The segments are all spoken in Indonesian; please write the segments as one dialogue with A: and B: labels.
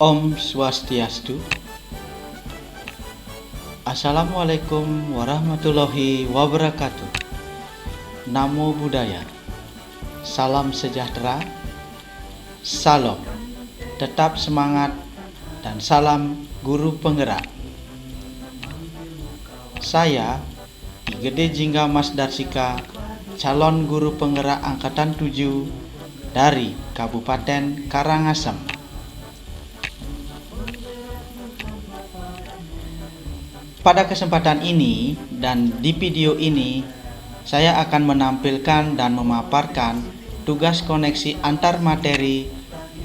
A: Om Swastiastu. Assalamualaikum warahmatullahi wabarakatuh. Namo Buddhaya. Salam sejahtera. Salam. Tetap semangat dan salam guru penggerak. Saya Gede Jingga Mas Darsika, calon guru penggerak angkatan 7 dari Kabupaten Karangasem. Pada kesempatan ini dan di video ini, saya akan menampilkan dan memaparkan tugas koneksi antar materi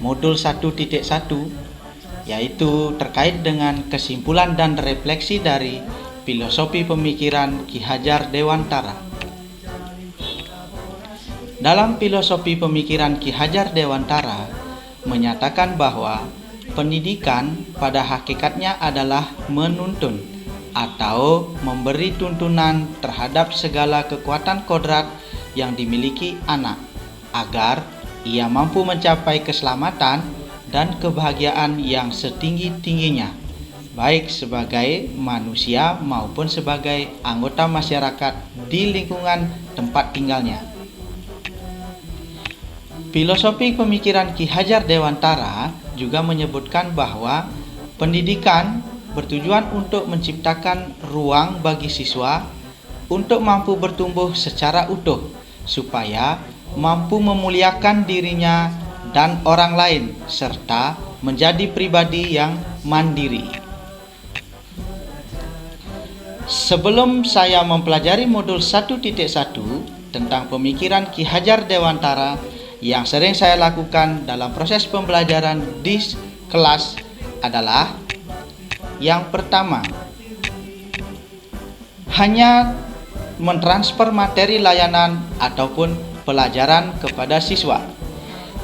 A: modul 1.1, yaitu terkait dengan kesimpulan dan refleksi dari filosofi pemikiran Ki Hajar Dewantara. Dalam filosofi pemikiran Ki Hajar Dewantara menyatakan bahwa pendidikan pada hakikatnya adalah menuntun atau memberi tuntunan terhadap segala kekuatan kodrat yang dimiliki anak agar ia mampu mencapai keselamatan dan kebahagiaan yang setinggi-tingginya, baik sebagai manusia maupun sebagai anggota masyarakat di lingkungan tempat tinggalnya. Filosofi pemikiran Ki Hajar Dewantara juga menyebutkan bahwa pendidikan bertujuan untuk menciptakan ruang bagi siswa untuk mampu bertumbuh secara utuh, supaya mampu memuliakan dirinya dan orang lain, serta menjadi pribadi yang mandiri. Sebelum saya mempelajari modul 1.1 tentang pemikiran Ki Hajar Dewantara yang sering saya lakukan dalam proses pembelajaran di kelas adalah: yang pertama, hanya mentransfer materi layanan ataupun pelajaran kepada siswa.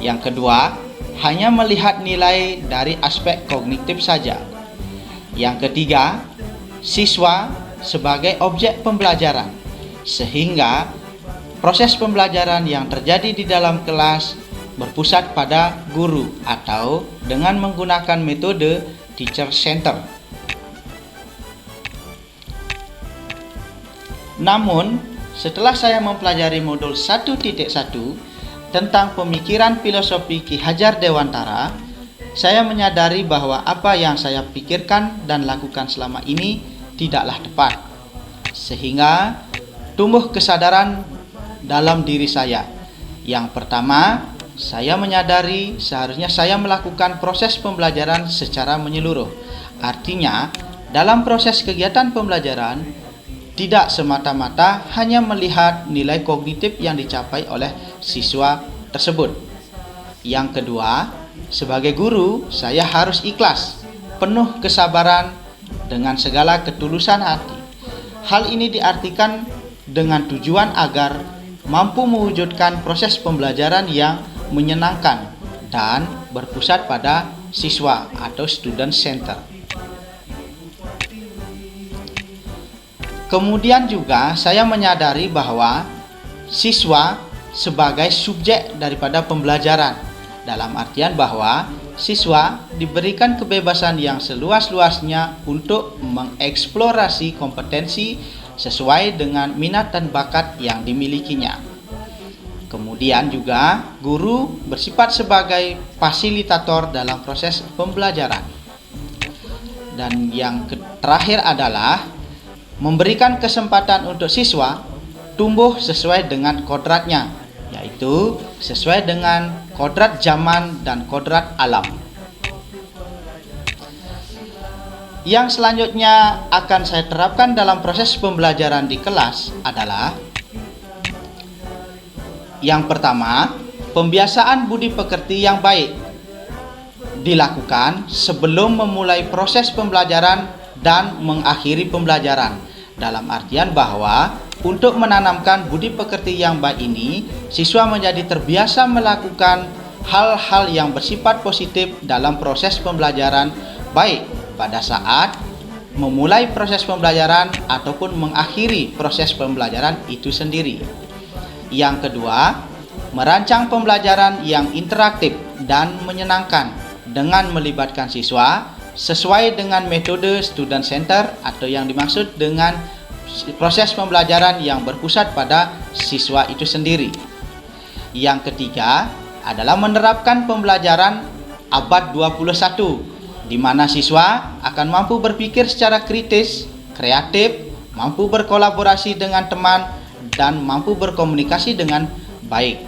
A: Yang kedua, hanya melihat nilai dari aspek kognitif saja. Yang ketiga, siswa sebagai objek pembelajaran, sehingga proses pembelajaran yang terjadi di dalam kelas berpusat pada guru atau dengan menggunakan metode teacher center. Namun, setelah saya mempelajari modul 1.1 tentang pemikiran filosofi Ki Hajar Dewantara, saya menyadari bahwa apa yang saya pikirkan dan lakukan selama ini tidaklah tepat, sehingga tumbuh kesadaran dalam diri saya. Yang pertama, saya menyadari seharusnya saya melakukan proses pembelajaran secara menyeluruh. Artinya, dalam proses kegiatan pembelajaran tidak semata-mata hanya melihat nilai kognitif yang dicapai oleh siswa tersebut. Yang kedua, sebagai guru, saya harus ikhlas, penuh kesabaran dengan segala ketulusan hati. Hal ini diartikan dengan tujuan agar mampu mewujudkan proses pembelajaran yang menyenangkan dan berpusat pada siswa atau student center. Kemudian juga saya menyadari bahwa siswa sebagai subjek daripada pembelajaran, dalam artian bahwa siswa diberikan kebebasan yang seluas-luasnya untuk mengeksplorasi kompetensi sesuai dengan minat dan bakat yang dimilikinya. Kemudian juga guru bersifat sebagai fasilitator dalam proses pembelajaran. Dan yang terakhir adalah memberikan kesempatan untuk siswa tumbuh sesuai dengan kodratnya, yaitu sesuai dengan kodrat zaman dan kodrat alam. Yang selanjutnya akan saya terapkan dalam proses pembelajaran di kelas adalah: yang pertama, pembiasaan budi pekerti yang baik dilakukan sebelum memulai proses pembelajaran dan mengakhiri pembelajaran. Dalam artian bahwa untuk menanamkan budi pekerti yang baik ini, siswa menjadi terbiasa melakukan hal-hal yang bersifat positif dalam proses pembelajaran, baik pada saat memulai proses pembelajaran ataupun mengakhiri proses pembelajaran itu sendiri. Yang kedua, merancang pembelajaran yang interaktif dan menyenangkan dengan melibatkan siswa sesuai dengan metode student center atau yang dimaksud dengan proses pembelajaran yang berpusat pada siswa itu sendiri. Yang ketiga adalah menerapkan pembelajaran abad 21 di mana siswa akan mampu berpikir secara kritis, kreatif, mampu berkolaborasi dengan teman, dan mampu berkomunikasi dengan baik.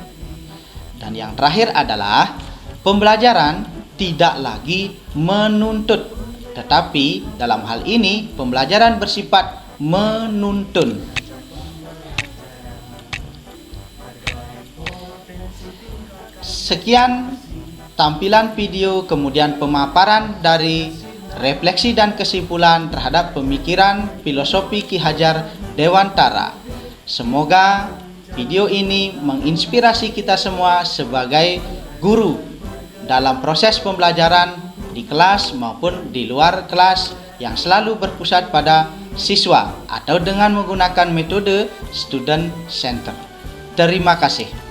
A: Dan yang terakhir adalah pembelajaran tidak lagi menuntut, tetapi dalam hal ini pembelajaran bersifat menuntun. Sekian tampilan video kemudian pemaparan dari refleksi dan kesimpulan terhadap pemikiran filosofi Ki Hajar Dewantara. Semoga video ini menginspirasi kita semua sebagai guru dalam proses pembelajaran di kelas maupun di luar kelas yang selalu berpusat pada siswa atau dengan menggunakan metode student center. Terima kasih.